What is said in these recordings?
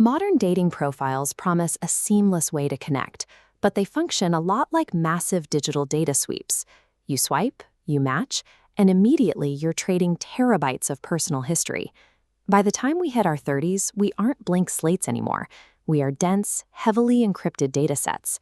Modern dating profiles promise a seamless way to connect, but they function a lot like massive digital data sweeps. You swipe, you match, and immediately you're trading terabytes of personal history. By the time we hit our 30s, we aren't blank slates anymore. We are dense, heavily encrypted datasets.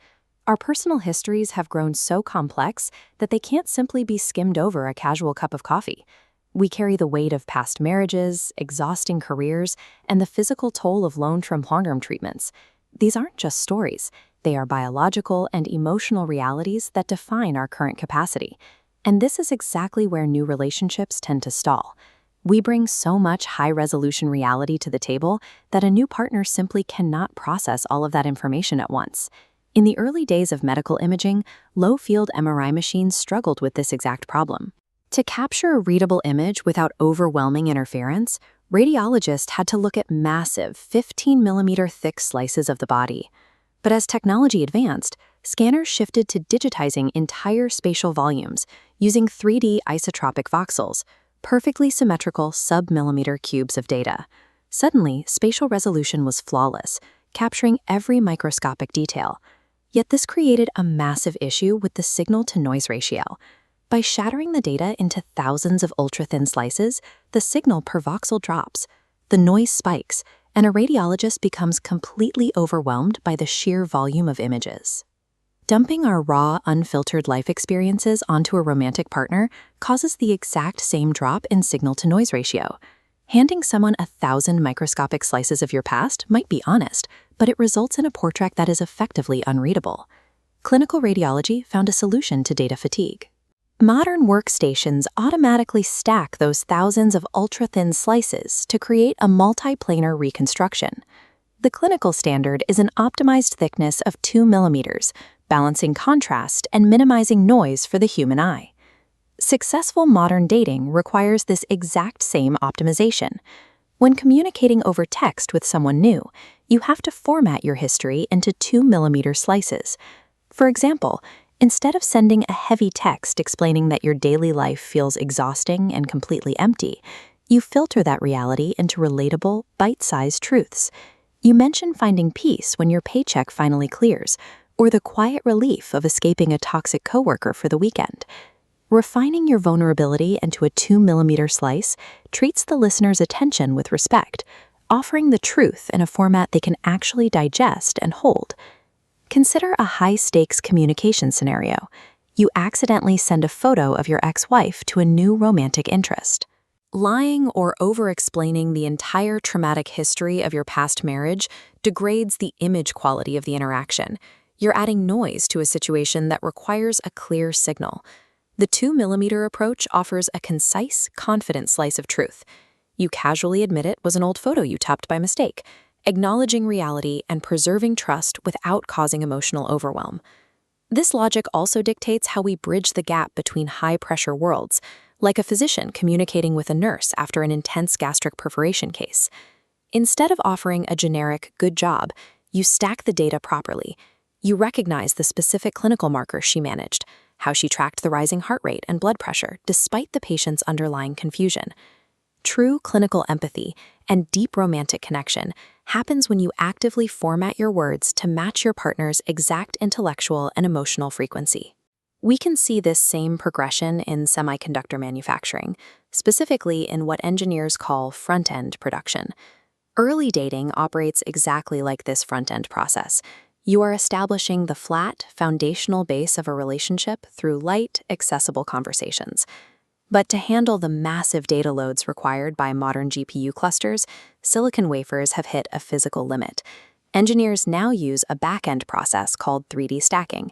Our personal histories have grown so complex that they can't simply be skimmed over a casual cup of coffee. We carry the weight of past marriages, exhausting careers, and the physical toll of long-term treatments. These aren't just stories. They are biological and emotional realities that define our current capacity. And this is exactly where new relationships tend to stall. We bring so much high-resolution reality to the table that a new partner simply cannot process all of that information at once. In the early days of medical imaging, low-field MRI machines struggled with this exact problem. To capture a readable image without overwhelming interference, radiologists had to look at massive 15-millimeter thick slices of the body. But as technology advanced, scanners shifted to digitizing entire spatial volumes using 3D isotropic voxels, perfectly symmetrical sub-millimeter cubes of data. Suddenly, spatial resolution was flawless, capturing every microscopic detail. Yet this created a massive issue with the signal-to-noise ratio. By shattering the data into thousands of ultra-thin slices, the signal per voxel drops, the noise spikes, and a radiologist becomes completely overwhelmed by the sheer volume of images. Dumping our raw, unfiltered life experiences onto a romantic partner causes the exact same drop in signal-to-noise ratio. Handing someone 1,000 microscopic slices of your past might be honest, but it results in a portrait that is effectively unreadable. Clinical radiology found a solution to data fatigue. Modern workstations automatically stack those thousands of ultra-thin slices to create a multiplanar reconstruction. The clinical standard is an optimized thickness of 2 millimeters, balancing contrast and minimizing noise for the human eye. Successful modern dating requires this exact same optimization. When communicating over text with someone new, you have to format your history into 2-millimeter slices. For example, instead of sending a heavy text explaining that your daily life feels exhausting and completely empty, you filter that reality into relatable, bite-sized truths. You mention finding peace when your paycheck finally clears, or the quiet relief of escaping a toxic coworker for the weekend. Refining your vulnerability into a 2-millimeter slice treats the listener's attention with respect, offering the truth in a format they can actually digest and hold. Consider a high-stakes communication scenario. You accidentally send a photo of your ex-wife to a new romantic interest. Lying or over-explaining the entire traumatic history of your past marriage degrades the image quality of the interaction. You're adding noise to a situation that requires a clear signal. The 2-millimeter approach offers a concise, confident slice of truth. You casually admit it was an old photo you tapped by mistake, acknowledging reality and preserving trust without causing emotional overwhelm. This logic also dictates how we bridge the gap between high-pressure worlds, like a physician communicating with a nurse after an intense gastric perforation case. Instead of offering a generic "good job," you stack the data properly. You recognize the specific clinical markers she managed, how she tracked the rising heart rate and blood pressure despite the patient's underlying confusion. True clinical empathy and deep romantic connection happens when you actively format your words to match your partner's exact intellectual and emotional frequency. We can see this same progression in semiconductor manufacturing, specifically in what engineers call front-end production. Early dating operates exactly like this front-end process. You are establishing the flat, foundational base of a relationship through light, accessible conversations. But to handle the massive data loads required by modern GPU clusters, silicon wafers have hit a physical limit. Engineers now use a back-end process called 3D stacking.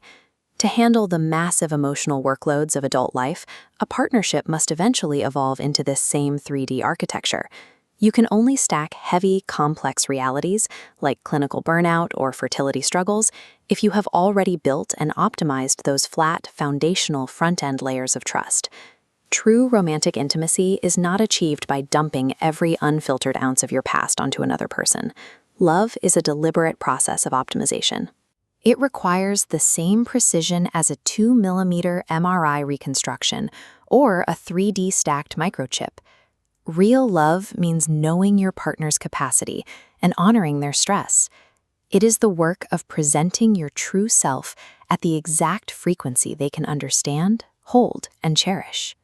To handle the massive emotional workloads of adult life, a partnership must eventually evolve into this same 3D architecture. You can only stack heavy, complex realities, like clinical burnout or fertility struggles, if you have already built and optimized those flat, foundational front-end layers of trust. True romantic intimacy is not achieved by dumping every unfiltered ounce of your past onto another person. Love is a deliberate process of optimization. It requires the same precision as a 2-millimeter MRI reconstruction or a 3D stacked microchip. Real love means knowing your partner's capacity and honoring their stress. It is the work of presenting your true self at the exact frequency they can understand, hold, and cherish.